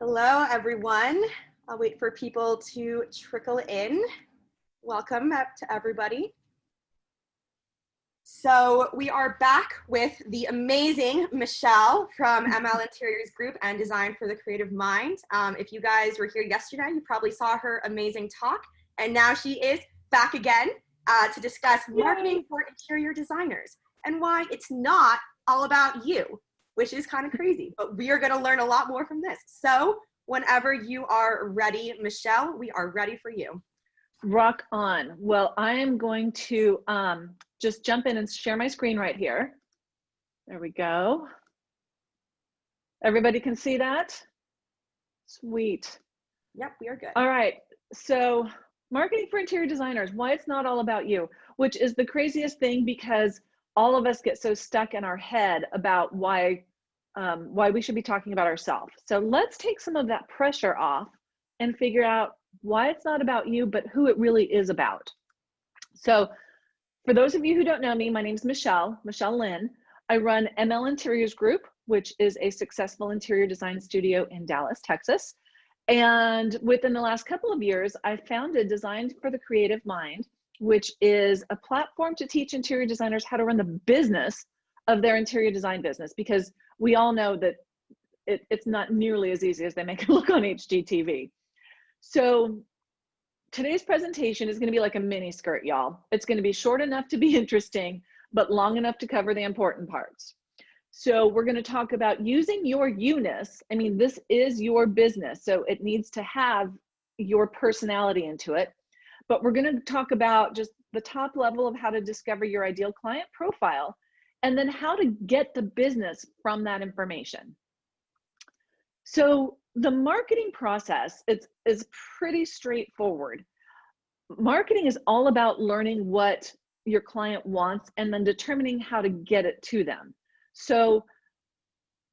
Hello, everyone. I'll wait for people to trickle in. Welcome up to everybody. So we are back with the amazing Michelle from ML Interiors Group and Design for the Creative Mind. If you guys were here yesterday, you probably saw her amazing talk. And now she is back again to discuss marketing for interior designers and why it's not all about you, which is kind of crazy, but we are going to learn a lot more from this. So whenever you are ready, Michelle, we are ready for you. Rock on. Well, I am going to just jump in and share my screen right here. There we go. Everybody can see that? Sweet. Yep, we are good. All right. So marketing for interior designers, why it's not all about you, which is the craziest thing because all of us get so stuck in our head about why we should be talking about ourselves. So let's take some of that pressure off and figure out why it's not about you, but who it really is about. So for those of you who don't know me, my name is Michelle Lynne. I run ML Interiors Group, which is a successful interior design studio in Dallas, Texas. And within the last couple of years, I founded Design for the Creative Mind, which is a platform to teach interior designers how to run the business of their interior design business, because we all know that it's not nearly as easy as they make it look on HGTV. So today's presentation is going to be like a mini skirt, y'all. It's going to be short enough to be interesting, but long enough to cover the important parts. So we're going to talk about using your you-ness. I mean, this is your business, so it needs to have your personality into it. But we're going to talk about just the top level of how to discover your ideal client profile, and then how to get the business from that information. So the marketing process is pretty straightforward. Marketing is all about learning what your client wants and then determining how to get it to them. So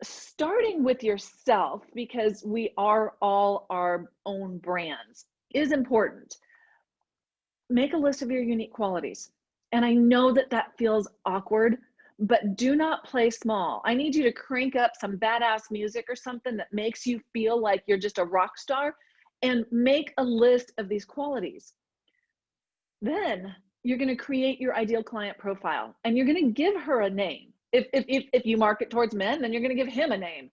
starting with yourself, because we are all our own brands, is important. Make a list of your unique qualities. And I know that that feels awkward, but do not play small. I need you to crank up some badass music or something that makes you feel like you're just a rock star, and make a list of these qualities. Then you're going to create your ideal client profile, and you're going to give her a name. If you market towards men, then you're going to give him a name.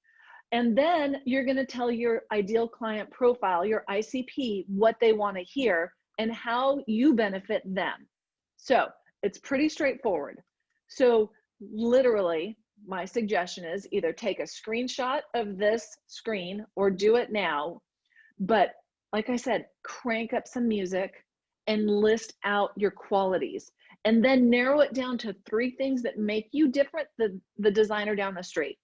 And then you're going to tell your ideal client profile, your ICP, what they want to hear and how you benefit them. So it's pretty straightforward. So literally, my suggestion is either take a screenshot of this screen or do it now. But like I said, crank up some music and list out your qualities, and then narrow it down to 3 things that make you different than the designer down the street.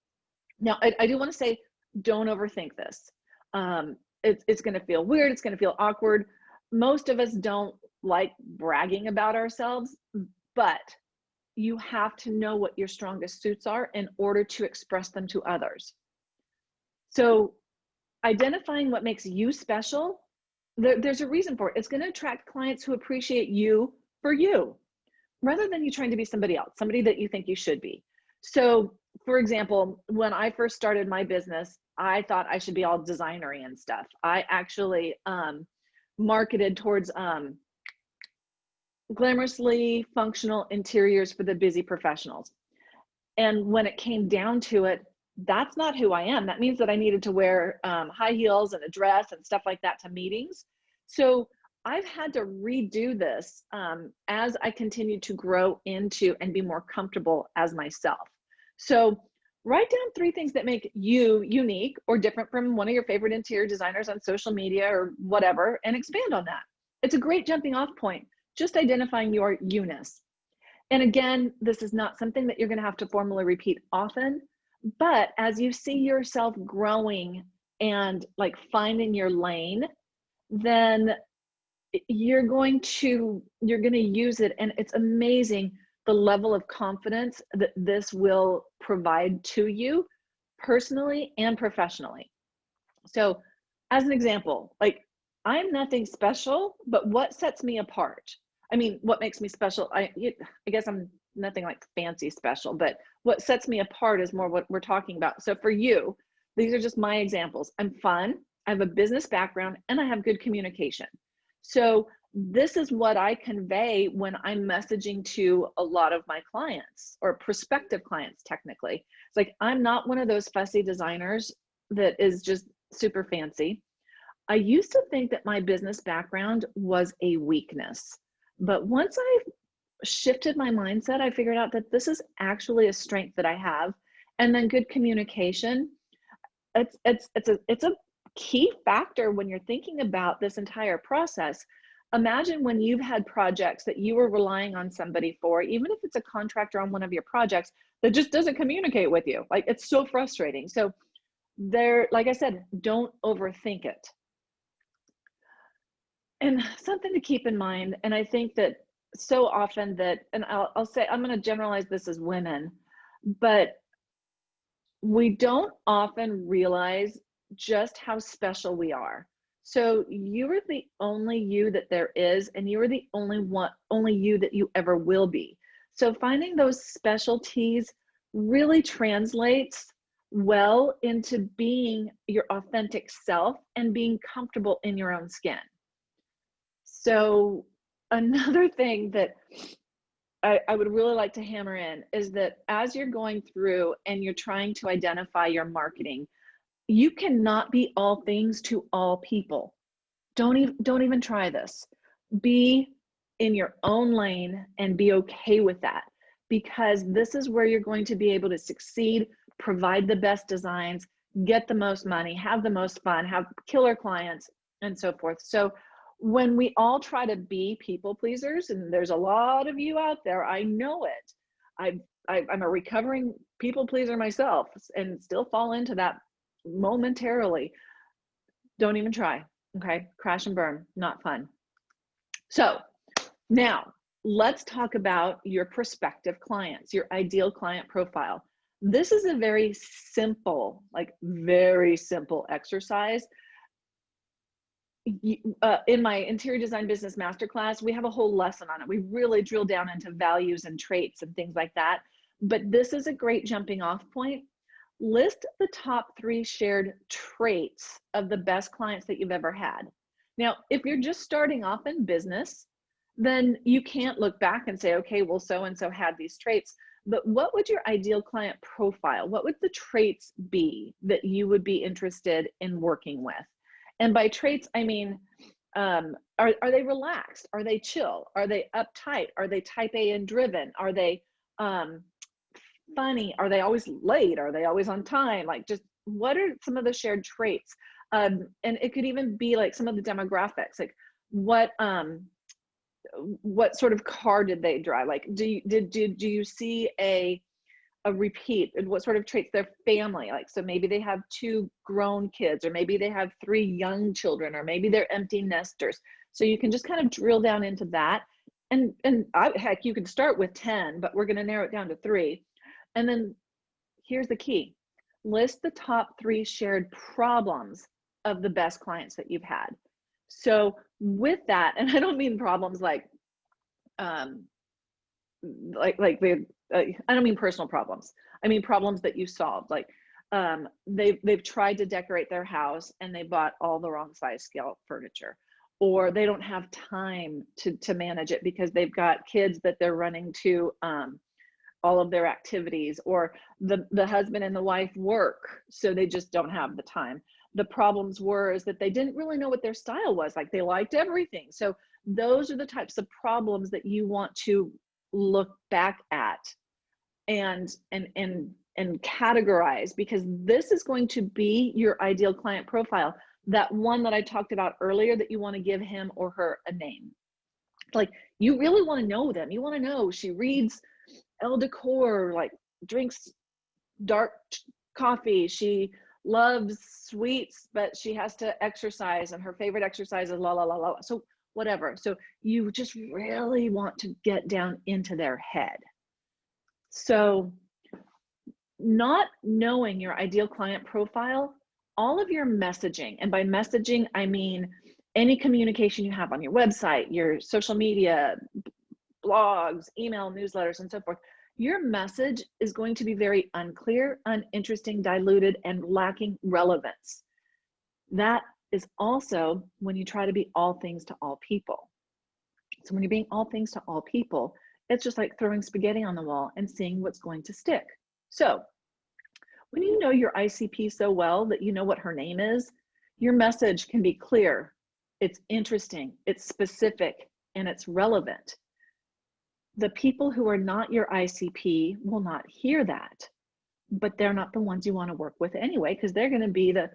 Now, I do want to say, don't overthink this. It's going to feel weird. It's going to feel awkward. Most of us don't like bragging about ourselves, but you have to know what your strongest suits are in order to express them to others. So identifying what makes you special, there's a reason for it. It's going to attract clients who appreciate you for you, rather than you trying to be somebody else, somebody that you think you should be. So for example, when I first started my business, I thought I should be all designery and stuff. I actually marketed towards glamorously functional interiors for the busy professionals. And when it came down to it, that's not who I am. That means that I needed to wear high heels and a dress and stuff like that to meetings. So I've had to redo this as I continue to grow into and be more comfortable as myself. So write down 3 things that make you unique or different from one of your favorite interior designers on social media or whatever, and expand on that. It's a great jumping off point, just identifying your you-ness. And again, this is not something that you're going to have to formally repeat often, but as you see yourself growing and like finding your lane, then you're going to use it. And it's amazing the level of confidence that this will provide to you personally and professionally. So as an example, like, I'm nothing special, but what sets me apart? I mean, what makes me special? I guess I'm nothing like fancy special, but what sets me apart is more what we're talking about. So for you, These are just my examples. I'm fun, I have a business background, and I have good communication. So this is what I convey when I'm messaging to a lot of my clients, or prospective clients technically. It's like, I'm not one of those fussy designers that is just super fancy. I used to think that my business background was a weakness, but once I shifted my mindset, I figured out that this is actually a strength that I have. And then good communication, it's a key factor when you're thinking about this entire process. Imagine when you've had projects that you were relying on somebody for, even if it's a contractor on one of your projects that just doesn't communicate with you. Like, it's so frustrating. So like I said, don't overthink it. And something to keep in mind, and I think that so often that, and I'll say, I'm going to generalize this as women, but we don't often realize just how special we are. So you are the only you that there is, and you are the only you that you ever will be. So finding those specialties really translates well into being your authentic self and being comfortable in your own skin. So another thing that I would really like to hammer in is that as you're going through and you're trying to identify your marketing, you cannot be all things to all people. Don't even try this. Be in your own lane and be okay with that, because this is where you're going to be able to succeed, provide the best designs, get the most money, have the most fun, have killer clients, and so forth. So when we all try to be people pleasers, and there's a lot of you out there, I know it. I'm a recovering people pleaser myself and still fall into that momentarily. Don't even try, okay? Crash and burn, not fun. So now let's talk about your prospective clients, your ideal client profile. This is a very simple, very simple exercise. In my interior design business masterclass, we have a whole lesson on it. We really drill down into values and traits and things like that. But this is a great jumping off point. List the top 3 shared traits of the best clients that you've ever had. Now, if you're just starting off in business, then you can't look back and say, okay, well, so-and-so had these traits. But what would your ideal client profile, what would the traits be that you would be interested in working with? And by traits, I mean, are they relaxed? Are they chill? Are they uptight? Are they type A and driven? Are they funny? Are they always late? Are they always on time? Like, just what are some of the shared traits? And it could even be like some of the demographics, like what sort of car did they drive? Like, do you see a repeat, and what sort of traits their family like? So maybe they have 2 grown kids, or maybe they have 3 young children, or maybe they're empty nesters. So you can just kind of drill down into that, and heck, you could start with 10, but we're going to narrow it down to 3. And then here's the key: list the top 3 shared problems of the best clients that you've had. So with that, and I don't mean problems like I don't mean personal problems. I mean problems that you solved. Like they've tried to decorate their house and they bought all the wrong size scale furniture, or they don't have time to manage it because they've got kids that they're running to all of their activities, or the husband and the wife work, so they just don't have the time. The problems is that they didn't really know what their style was. Like, they liked everything. So those are the types of problems that you want to look back at and categorize, because this is going to be your ideal client profile. That one that I talked about earlier, that you want to give him or her a name. Like, you really want to know them. You want to know, she reads Elle Decor, like drinks dark coffee, she loves sweets, but she has to exercise and her favorite exercise is la la la la. So whatever. So you just really want to get down into their head. So not knowing your ideal client profile, all of your messaging, and by messaging, I mean any communication you have on your website, your social media, blogs, email, newsletters, and so forth, your message is going to be very unclear, uninteresting, diluted, and lacking relevance. That is also when you try to be all things to all people. So when you're being all things to all people, it's just like throwing spaghetti on the wall and seeing what's going to stick. So when you know your ICP so well that you know what her name is, your message can be clear, it's interesting, it's specific, and it's relevant. The people who are not your ICP will not hear that, but they're not the ones you want to work with anyway, because they're going to be the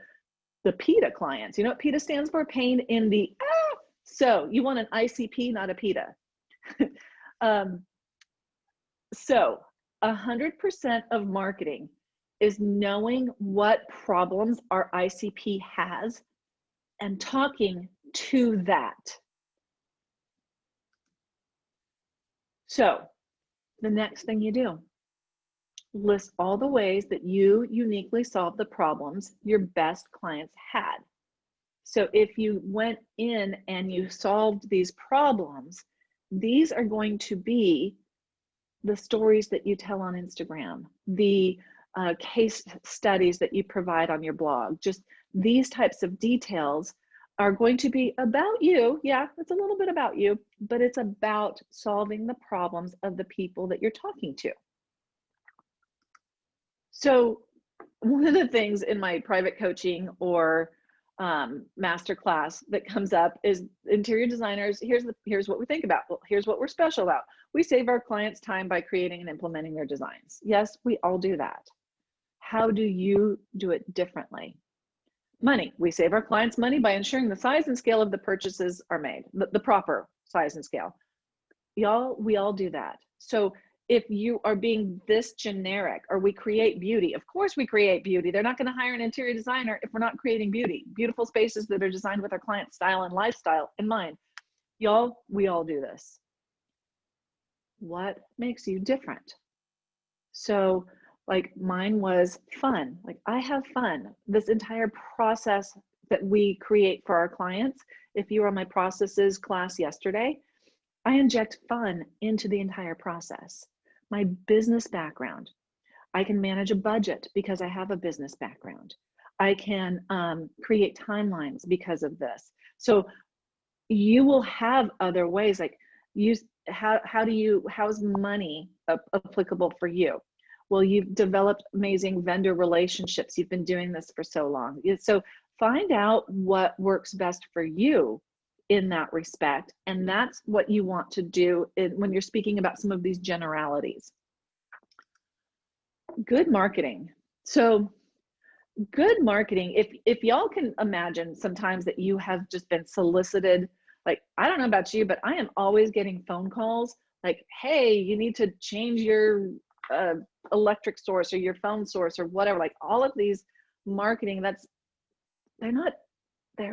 PETA clients. You know what PETA stands for? Pain in the ah. So you want an ICP, not a PETA. So 100% of marketing is knowing what problems our ICP has and talking to that. So the next thing you do, list all the ways that you uniquely solve the problems your best clients had. So if you went in and you solved these problems, these are going to be the stories that you tell on Instagram, the case studies that you provide on your blog. Just these types of details are going to be about you. Yeah, it's a little bit about you, but it's about solving the problems of the people that you're talking to. So one of the things in my private coaching or masterclass that comes up is interior designers. Here's what we think about. Well, here's what we're special about. We save our clients time by creating and implementing their designs. Yes, we all do that. How do you do it differently? Money. We save our clients money by ensuring the size and scale of the purchases are made, the proper size and scale. Y'all, we all do that. So if you are being this generic, or we create beauty, of course we create beauty. They're not going to hire an interior designer if we're not creating beauty. Beautiful spaces that are designed with our client style and lifestyle in mind. Y'all, we all do this. What makes you different? So like mine was fun. Like I have fun. This entire process that we create for our clients, if you were on my processes class yesterday, I inject fun into the entire process. My business background, I can manage a budget because I have a business background. I can create timelines because of this. So you will have other ways, like how's money applicable for you? Well, you've developed amazing vendor relationships. You've been doing this for so long. So find out what works best for you in that respect. And that's what you want to do when you're speaking about some of these generalities. Good marketing. So good marketing, if y'all can imagine sometimes that you have just been solicited, like, I don't know about you, but I am always getting phone calls like, hey, you need to change your electric source or your phone source or whatever. Like all of these marketing, they're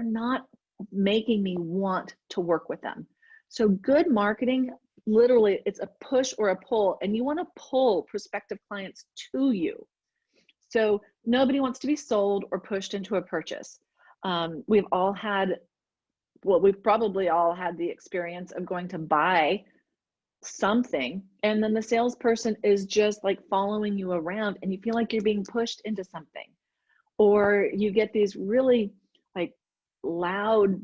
not making me want to work with them. So good marketing, literally it's a push or a pull, and you want to pull prospective clients to you. So nobody wants to be sold or pushed into a purchase. We've probably all had the experience of going to buy something and then the salesperson is just like following you around and you feel like you're being pushed into something. Or you get these really like loud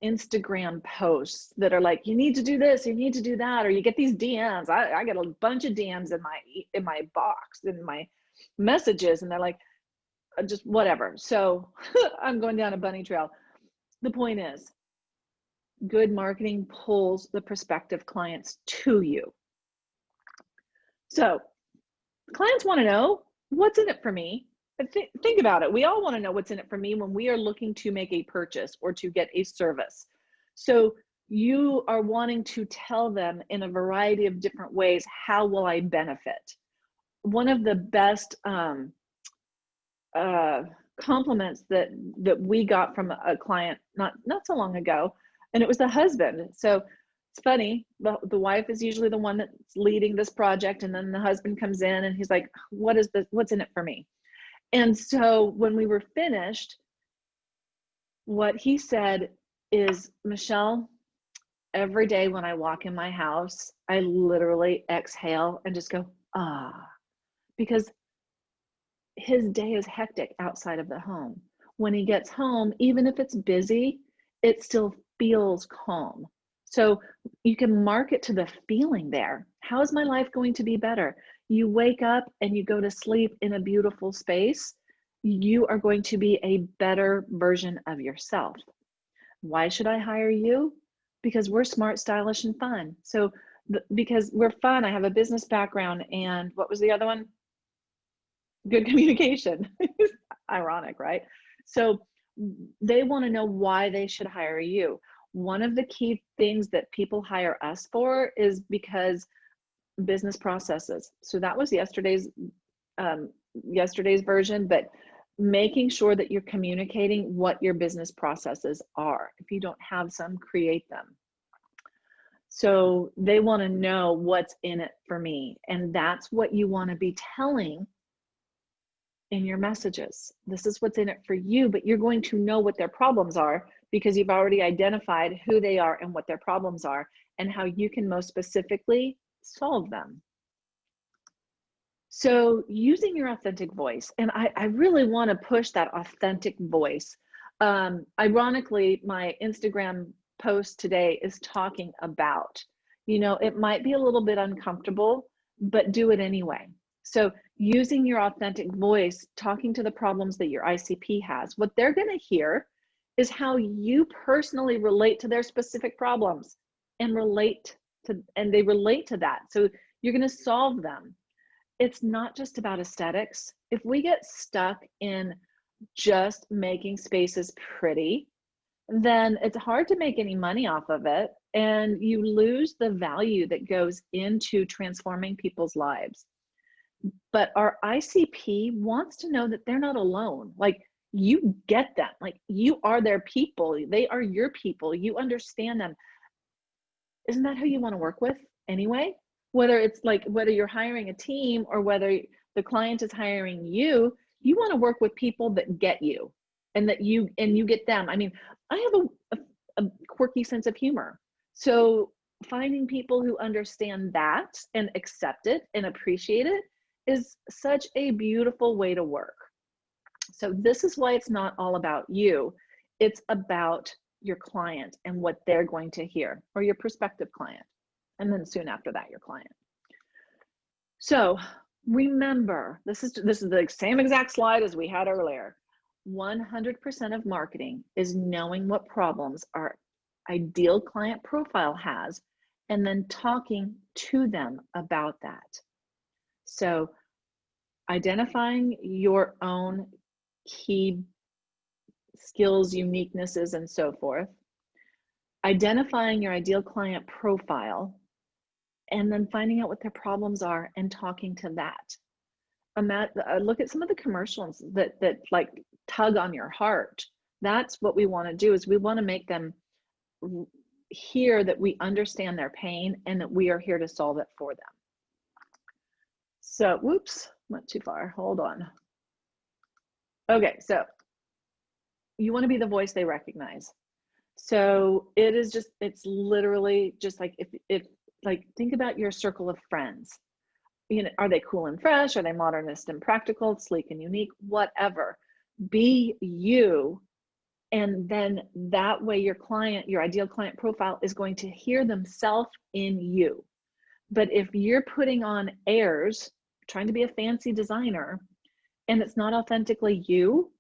Instagram posts that are like, you need to do this, you need to do that, or you get these DMs. I get a bunch of DMs in my box, in my messages, and they're like, just whatever. So I'm going down a bunny trail. The point is, good marketing pulls the prospective clients to you. So clients want to know, what's in it for me? Think about it. We all want to know what's in it for me when we are looking to make a purchase or to get a service. So you are wanting to tell them in a variety of different ways, how will I benefit? One of the best compliments that we got from a client not so long ago, and it was the husband. So it's funny, the wife is usually the one that's leading this project, and then the husband comes in and he's like, what's in it for me? And so when we were finished, what he said is, Michelle, every day when I walk in my house, I literally exhale and just go, ah, because his day is hectic outside of the home. When he gets home, even if it's busy, it still feels calm. So you can mark it to the feeling there. How is my life going to be better? You wake up and you go to sleep in a beautiful space. You are going to be a better version of yourself. Why should I hire you? Because we're smart, stylish, and fun. So because we're fun, I have a business background, and what was the other one? Good communication. Ironic, right? So they want to know why they should hire you. One of the key things that people hire us for is because business processes. So that was yesterday's version, but making sure that you're communicating what your business processes are. If you don't have some, create them. So they want to know what's in it for me, and that's what you want to be telling in your messages. This is what's in it for you, but you're going to know what their problems are because you've already identified who they are and what their problems are and how you can most specifically solve them. So using your authentic voice, and I really want to push that authentic voice. Ironically, my Instagram post today is talking about, it might be a little bit uncomfortable, but do it anyway. So using your authentic voice, talking to the problems that your ICP has, what they're going to hear is how you personally relate to their specific problems and they relate to that. So you're going to solve them. It's not just about aesthetics. If we get stuck in just making spaces pretty, then it's hard to make any money off of it, and you lose the value that goes into transforming people's lives. But our ICP wants to know that they're not alone. Like, you get them. Like, you are their people. They are your people. You understand them. Isn't that who you want to work with anyway? Whether you're hiring a team or whether the client is hiring you, you want to work with people that get you and you get them. I mean, I have a quirky sense of humor. So finding people who understand that and accept it and appreciate it is such a beautiful way to work. So this is why it's not all about you. It's about your client and what they're going to hear, or your prospective client. And then soon after that, your client. So remember, this is the same exact slide as we had earlier. 100% of marketing is knowing what problems our ideal client profile has and then talking to them about that. So identifying your own key skills, uniquenesses, and so forth, identifying your ideal client profile, and then finding out what their problems are and talking to that. Look at some of the commercials that like tug on your heart. That's what we want to do, is we want to make them hear that we understand their pain and that we are here to solve it for them. So, whoops, went too far. Hold on. Okay, so you want to be the voice they recognize. So it's literally just like, if like, think about your circle of friends. Are they cool and fresh? Are they modernist and practical, sleek and unique? Whatever. Be you. And then that way your ideal client profile is going to hear themselves in you. But if you're putting on airs, trying to be a fancy designer, and it's not authentically you,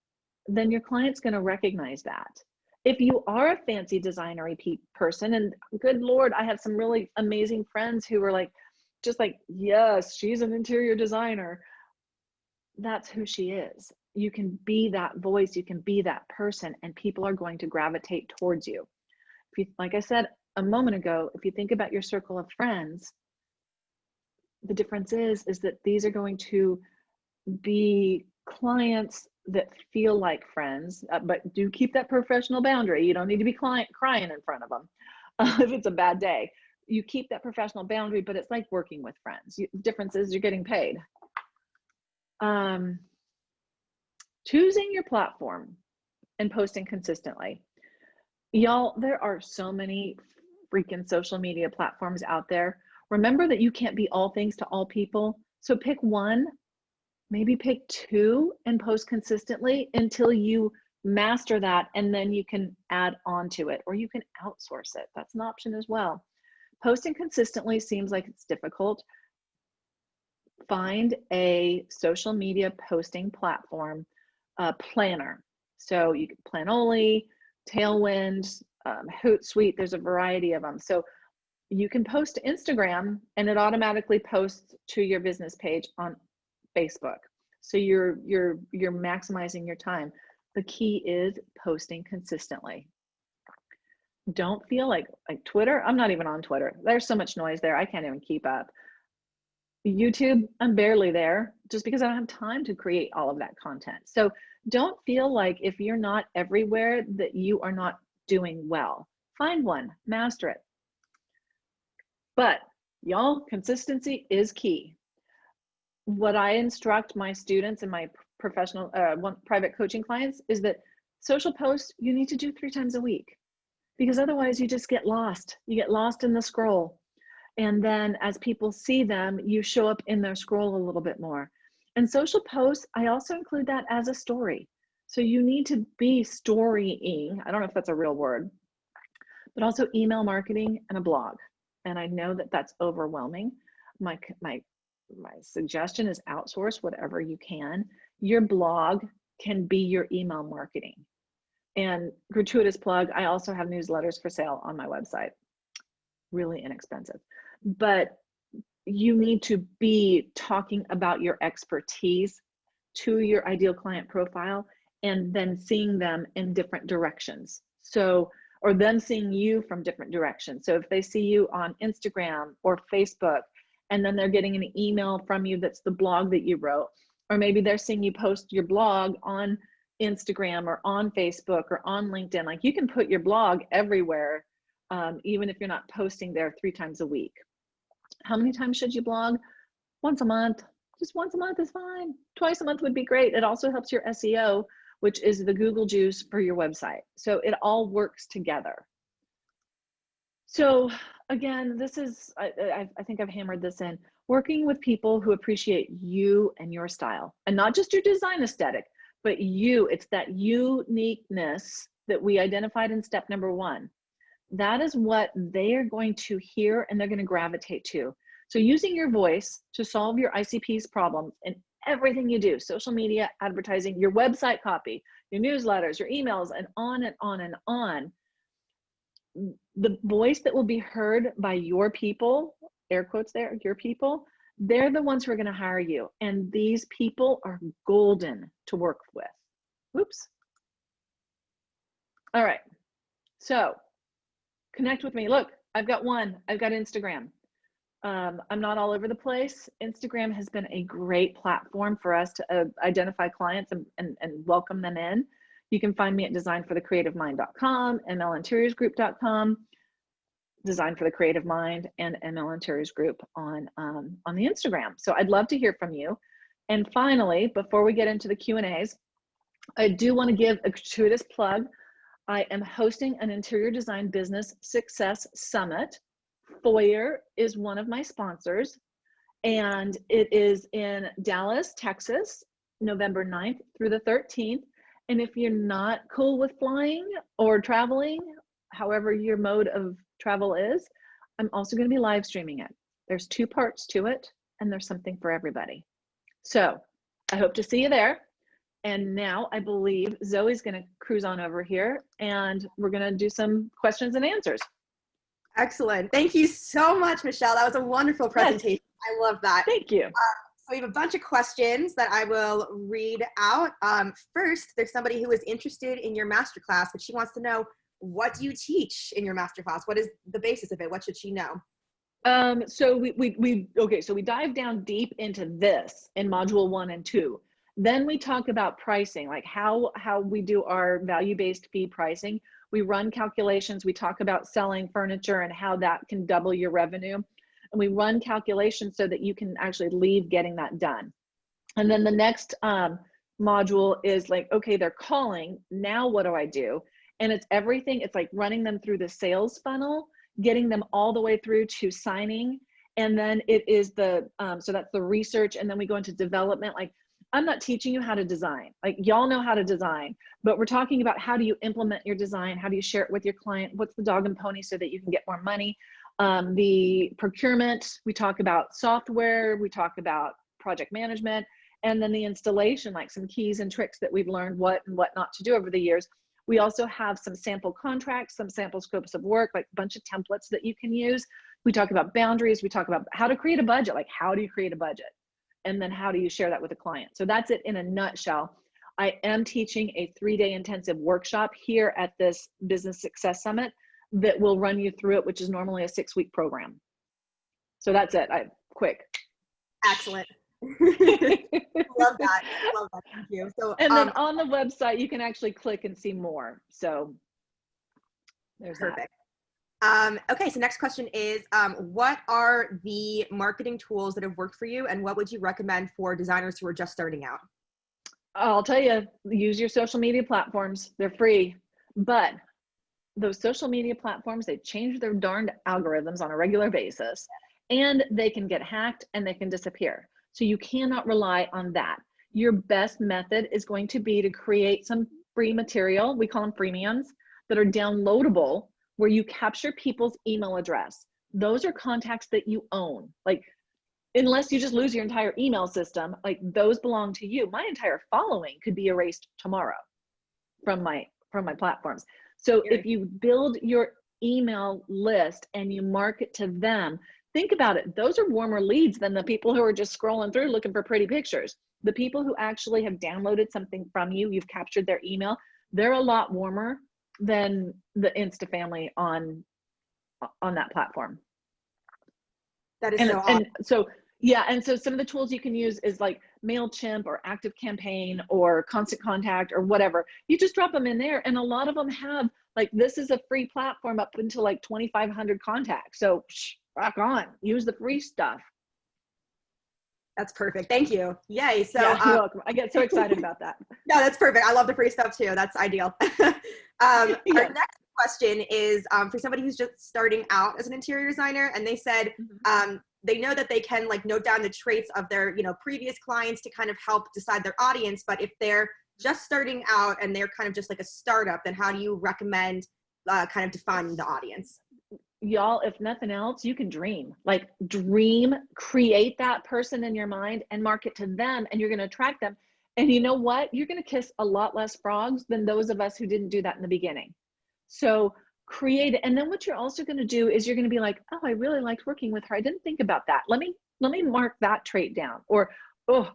then your client's going to recognize that. If you are a fancy designery person, and good Lord, I have some really amazing friends who are just like, yes, she's an interior designer. That's who she is. You can be that voice, you can be that person, and people are going to gravitate towards you. Like I said a moment ago, if you think about your circle of friends, the difference is that these are going to be clients that feel like friends, but do keep that professional boundary. You don't need to be crying in front of them if it's a bad day. You keep that professional boundary, but it's like working with friends. The difference is you're getting paid. Choosing your platform and posting consistently. Y'all, there are so many freaking social media platforms out there. Remember that you can't be all things to all people. So pick one, maybe pick two, and post consistently until you master that, and then you can add on to it, or you can outsource it. That's an option as well. Posting consistently seems like it's difficult. Find a social media posting platform planner. So you can Planoly, Tailwind, Hootsuite, there's a variety of them. So you can post to Instagram and it automatically posts to your business page on Facebook. So you're maximizing your time. The key is posting consistently. Don't feel like Twitter. I'm not even on Twitter. There's so much noise there. I can't even keep up. YouTube, I'm barely there just because I don't have time to create all of that content. So don't feel like if you're not everywhere that you are not doing well. Find one, master it. But y'all, consistency is key. What I instruct my students and my professional private coaching clients is that social posts you need to do 3 times a week, because otherwise you just get lost. You get lost in the scroll. And then as people see them, you show up in their scroll a little bit more. And social posts, I also include that as a story. So you need to be storying. I don't know if that's a real word, but also email marketing and a blog. And I know that that's overwhelming. My suggestion is outsource whatever you can. Your blog can be your email marketing. And gratuitous plug, I also have newsletters for sale on my website. Really inexpensive. But you need to be talking about your expertise to your ideal client profile and then seeing them in different directions. So, or them seeing you from different directions. So if they see you on Instagram or Facebook, and then they're getting an email from you that's the blog that you wrote, or maybe they're seeing you post your blog on Instagram or on Facebook or on LinkedIn. Like, you can put your blog everywhere, even if you're not posting there 3 times a week. How many times should you blog? Once a month. Just once a month is fine. Twice a month would be great. It also helps your SEO, which is the Google juice for your website. So it all works together. So again, this is, I think I've hammered this in, working with people who appreciate you and your style, and not just your design aesthetic, but you. It's that uniqueness that we identified in step number 1. That is what they are going to hear and they're going to gravitate to. So using your voice to solve your ICP's problems in everything you do, social media, advertising, your website copy, your newsletters, your emails, and on and on and on. The voice that will be heard by your people, air quotes there, your people, they're the ones who are going to hire you. And these people are golden to work with. Whoops. All right. So connect with me. Look, I've got Instagram. I'm not all over the place. Instagram has been a great platform for us to identify clients and welcome them in. You can find me at designforthecreativemind.com, mlinteriorsgroup.com, Design for the Creative Mind, and ML Interiors Group on the Instagram. So I'd love to hear from you. And finally, before we get into the Q&As, I do want to give a gratuitous plug. I am hosting an interior design business success summit. Foyr is one of my sponsors, and it is in Dallas, Texas, November 9th through the 13th. And if you're not cool with flying or traveling, however your mode of travel is, I'm also going to be live streaming it. There's 2 parts to it, and there's something for everybody. So I hope to see you there. And now I believe Zoe's going to cruise on over here, and we're going to do some questions and answers. Excellent. Thank you so much, Michelle. That was a wonderful presentation. Yes. I love that. Thank you. So we have a bunch of questions that I will read out. First, there's somebody who is interested in your masterclass, but she wants to know, what do you teach in your masterclass? What is the basis of it? What should she know? So we dive down deep into this in module 1 and 2. Then we talk about pricing, like how we do our value-based fee pricing. We run calculations. We talk about selling furniture and how that can double your revenue. And we run calculations so that you can actually leave getting that done. And then the next module is like, okay, they're calling. Now what do I do? And it's everything. It's like running them through the sales funnel, getting them all the way through to signing. And then it is the, so that's the research. And then we go into development. Like, I'm not teaching you how to design. Like, y'all know how to design, but we're talking about how do you implement your design? How do you share it with your client? What's the dog and pony so that you can get more money? The procurement, we talk about software, we talk about project management, and then the installation, like some keys and tricks that we've learned what and what not to do over the years. We also have some sample contracts, some sample scopes of work, like a bunch of templates that you can use. We talk about boundaries. We talk about how to create a budget, like how do you create a budget? And then how do you share that with a client? So that's it in a nutshell. I am teaching a 3-day intensive workshop here at this Business Success Summit that will run you through it, which is normally a 6-week program. So that's it. Quick. Excellent. Love that. Love that. Thank you. So, and then on the website, you can actually click and see more. So there's perfect. That. Okay, so next question is, what are the marketing tools that have worked for you, and what would you recommend for designers who are just starting out? I'll tell you, use your social media platforms. They're free, but those social media platforms, they change their darned algorithms on a regular basis, and they can get hacked and they can disappear. So you cannot rely on that. Your best method is going to be to create some free material. We call them freemiums that are downloadable, where you capture people's email address. Those are contacts that you own. Like, unless you just lose your entire email system, like those belong to you. My entire following could be erased tomorrow from my platforms. So if you build your email list and you market to them, think about it. Those are warmer leads than the people who are just scrolling through looking for pretty pictures. The people who actually have downloaded something from you, you've captured their email, they're a lot warmer than the Insta family on that platform. That is so awesome. And so, yeah, and so some of the tools you can use is like MailChimp or ActiveCampaign or Constant Contact or whatever. You just drop them in there, and a lot of them have, like, this is a free platform up until like 2,500 contacts. So rock on, use the free stuff. That's perfect. Thank you. Yay. So yeah, you're welcome. I get so excited about that. No, that's perfect. I love the free stuff too. That's ideal. Our next question is for somebody who's just starting out as an interior designer, and they said they know that they can like note down the traits of their previous clients to kind of help decide their audience. But if they're just starting out and they're kind of just like a startup, then how do you recommend kind of defining the audience? Y'all, if nothing else, you can dream. Like, dream, create that person in your mind and market to them, and you're going to attract them. And you know what? You're going to kiss a lot less frogs than those of us who didn't do that in the beginning. So create it. And then what you're also going to do is you're going to be like, oh, I really liked working with her. I didn't think about that. Let me mark that trait down. Or, oh,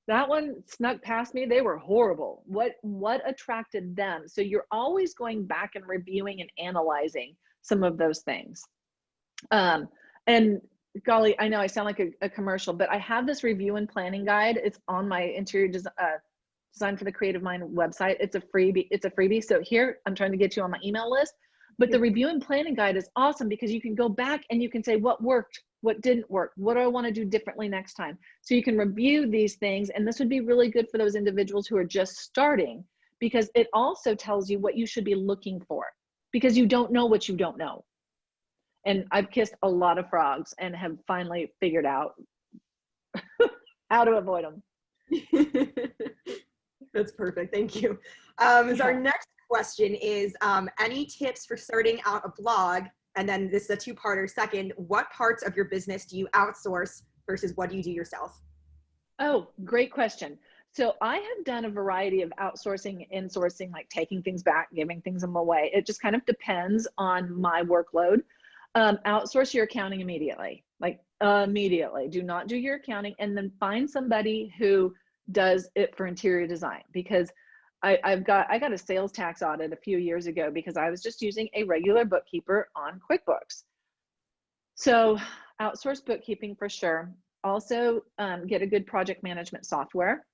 that one snuck past me. They were horrible. What attracted them? So you're always going back and reviewing and analyzing some of those things. And golly, I know I sound like a commercial, but I have this review and planning guide. It's on my interior design for the Creative Mind website. It's a freebie. So here, I'm trying to get you on my email list. But the review and planning guide is awesome because you can go back and you can say what worked, what didn't work, what do I want to do differently next time. So you can review these things, and this would be really good for those individuals who are just starting, because it also tells you what you should be looking for, because you don't know what you don't know. And I've kissed a lot of frogs and have finally figured out how to avoid them. That's perfect. Thank you. So our next question is, any tips for starting out a blog? And then this is a two-parter. Second, what parts of your business do you outsource versus what do you do yourself? Oh, great question. So I have done a variety of outsourcing, insourcing, like taking things back, giving things away. It just kind of depends on my workload. Outsource your accounting immediately, like immediately. Do not do your accounting, and then find somebody who does it for interior design, because I got a sales tax audit a few years ago because I was just using a regular bookkeeper on QuickBooks. So outsource bookkeeping for sure. Also get a good project management software.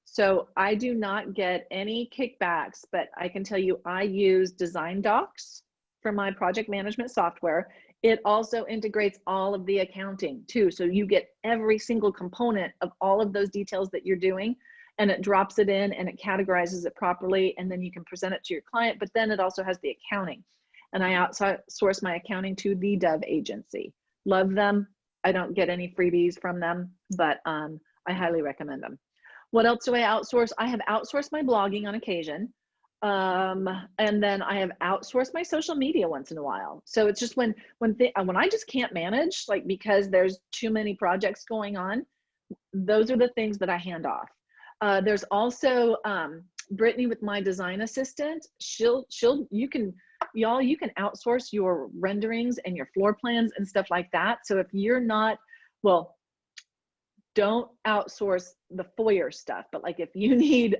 So I do not get any kickbacks, but I can tell you I use Design Docs for my project management software. It also integrates all of the accounting too. So you get every single component of all of those details that you're doing, and it drops it in and it categorizes it properly, and then you can present it to your client. But then it also has the accounting. and I outsource my accounting to the Dove agency. Love them. I don't get any freebies from them, but I highly recommend them. What else do I outsource? I have outsourced my blogging on occasion. And then I have outsourced my social media once in a while. So it's just when I just can't manage, like, because there's too many projects going on, those are the things that I hand off. There's also Brittany with my design assistant. You can outsource your renderings and your floor plans and stuff like that. So if you're not, well, don't outsource the Foyr stuff, but like if you need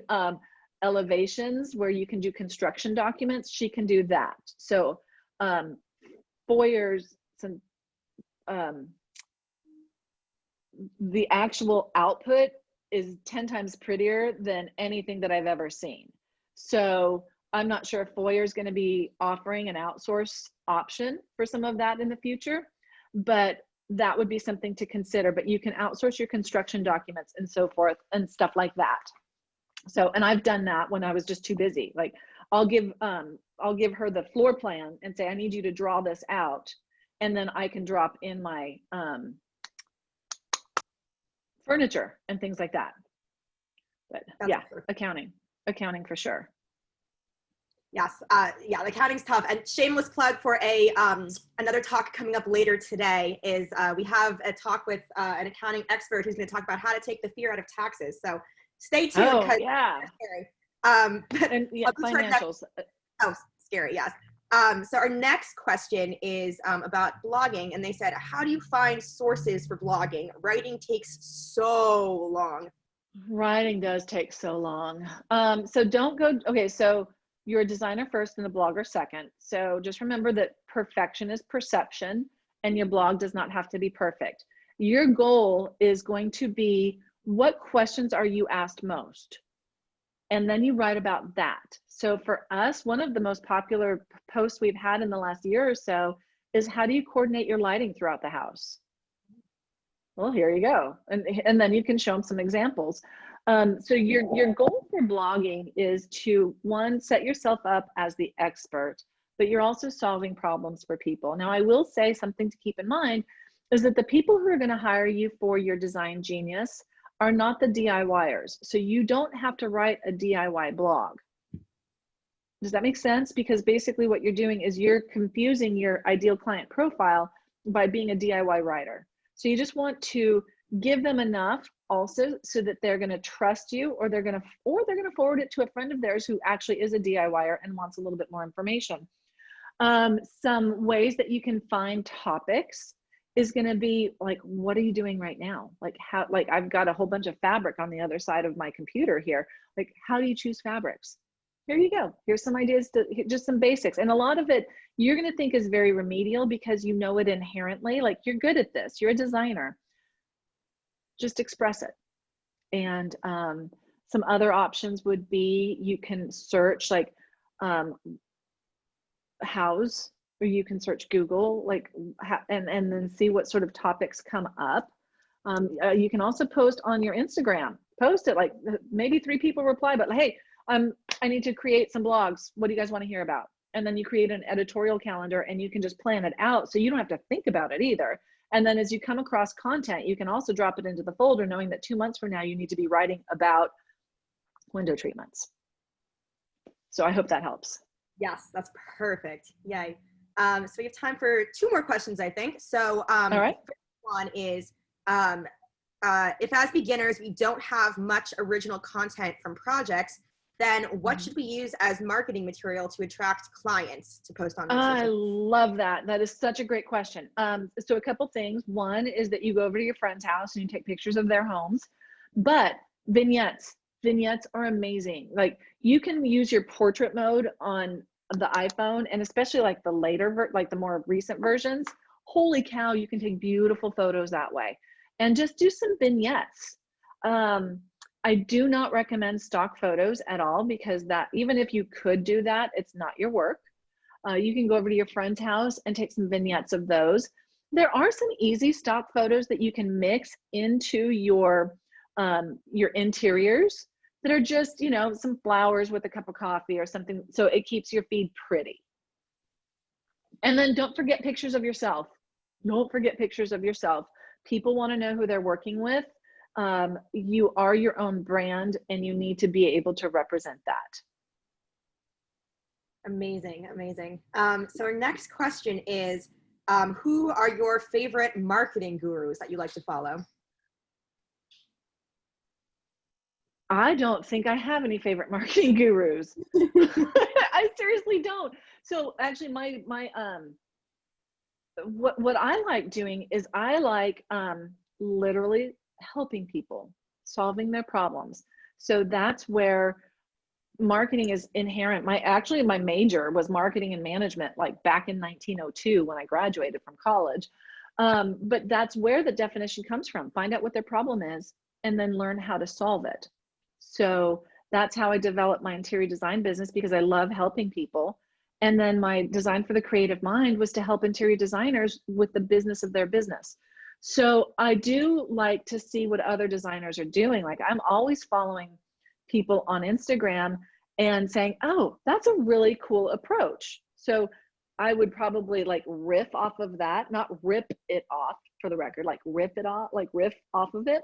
elevations where you can do construction documents, she can do that. So Foyr's the actual output is 10 times prettier than anything that I've ever seen. So I'm not sure if Foyr is going to be offering an outsource option for some of that in the future, but that would be something to consider. But you can outsource your construction documents and so forth and stuff like that. So, and I've done that when I was just too busy. Like I'll give her the floor plan and say, I need you to draw this out. And then I can drop in my furniture and things like that. But that's yeah, accounting for sure. Yes, yeah, the accounting's tough. And shameless plug for another talk coming up later today is we have a talk with an accounting expert who's going to talk about how to take the fear out of taxes. So stay tuned. Oh, yeah. And yeah, financials. Scary, yes. So our next question is about blogging. And they said, how do you find sources for blogging? Writing takes so long. Writing does take so long. So don't go, okay, so you're a designer first and a blogger second. So just remember that perfection is perception and your blog does not have to be perfect. Your goal is going to be, what questions are you asked most? And then you write about that. So for us, one of the most popular posts we've had in the last year or so is, how do you coordinate your lighting throughout the house? Well, here you go. And then you can show them some examples. So your goal for blogging is to, one, set yourself up as the expert, but you're also solving problems for people. Now, I will say something to keep in mind is that the people who are going to hire you for your design genius are not the DIYers. So you don't have to write a DIY blog. Does that make sense? Because basically what you're doing is you're confusing your ideal client profile by being a DIY writer. So you just want to give them enough also so that they're going to trust you, or they're going to forward it to a friend of theirs who actually is a DIYer and wants a little bit more information. Some ways that you can find topics is going to be like, what are you doing right now? Like how, like I've got a whole bunch of fabric on the other side of my computer here. Like, how do you choose fabrics? Here you go. Here's some ideas to just some basics. And a lot of it you're going to think is very remedial because you know it inherently, like you're good at this, you're a designer. Just express it. And some other options would be, you can search like house, or you can search Google, like, and then see what sort of topics come up. You can also post on your Instagram, post it, like maybe 3 people reply, but hey, I need to create some blogs. What do you guys want to hear about? And then you create an editorial calendar and you can just plan it out. So you don't have to think about it either. And then as you come across content, you can also drop it into the folder, knowing that 2 months from now, you need to be writing about window treatments. So I hope that helps. Yes, that's perfect. Yay. So we have time for 2 more questions, I think. So all right. The first one is, if as beginners, we don't have much original content from projects, then what should we use as marketing material to attract clients to post on? I love that. That is such a great question. So a couple things. One is that you go over to your friend's house and you take pictures of their homes, but vignettes are amazing. Like you can use your portrait mode on the iPhone, and especially like the later, like the more recent versions. Holy cow, you can take beautiful photos that way. And just do some vignettes. I do not recommend stock photos at all, because that, even if you could do that, it's not your work. You can go over to your friend's house and take some vignettes of those. There are some easy stock photos that you can mix into your interiors that are just, you know, some flowers with a cup of coffee or something, so it keeps your feed pretty. And then don't forget pictures of yourself. Don't forget pictures of yourself. People want to know who they're working with. You are your own brand and you need to be able to represent that. Amazing, amazing. So our next question is, who are your favorite marketing gurus that you like to follow? I don't think I have any favorite marketing gurus. I seriously don't. So actually what I like doing is I like literally helping people, solving their problems. So that's where marketing is inherent. My major was marketing and management, like back in 1902 when I graduated from college. But that's where the definition comes from. Find out what their problem is and then learn how to solve it. So that's how I developed my interior design business, because I love helping people. And then my design for the creative mind was to help interior designers with the business of their business. So I do like to see what other designers are doing. Like I'm always following people on Instagram and saying, oh, that's a really cool approach. So I would probably like riff off of that, not rip it off, for the record, like rip it off, like riff off of it,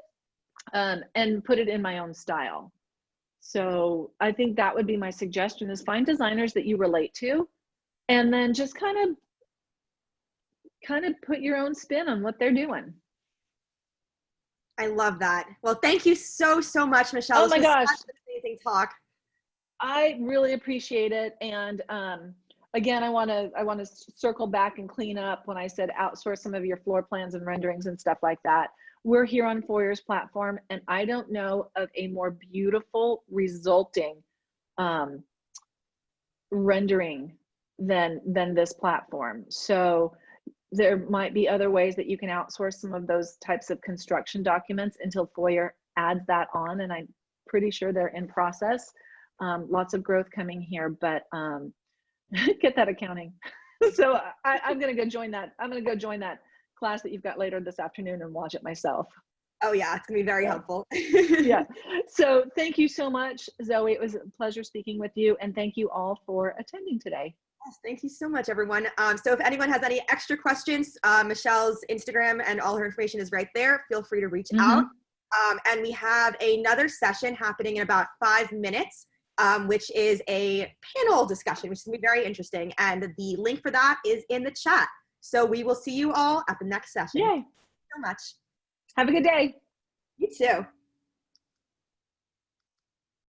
and put it in my own style. So I think that would be my suggestion, is find designers that you relate to and then just kind of put your own spin on what they're doing. I love that. Well, thank you so much, Michelle. Oh my gosh. Such an amazing talk. I really appreciate it. And again, I want to circle back and clean up when I said outsource some of your floor plans and renderings and stuff like that. We're here on Foyr's platform, and I don't know of a more beautiful resulting rendering than this platform. So there might be other ways that you can outsource some of those types of construction documents until Foyr adds that on, and I'm pretty sure they're in process. Lots of growth coming here, but get that accounting. So I'm gonna go join that. I'm gonna go join that class that you've got later this afternoon and watch it myself. Oh yeah, it's gonna be very helpful. Yeah. So thank you so much, Zoe. It was a pleasure speaking with you, and thank you all for attending today. Yes, thank you so much, everyone. So if anyone has any extra questions, Michelle's Instagram and all her information is right there. Feel free to reach out. And we have another session happening in about 5 minutes, which is a panel discussion, which is gonna be very interesting. And the link for that is in the chat. So we will see you all at the next session. Yay. Thank you so much. Have a good day. You too.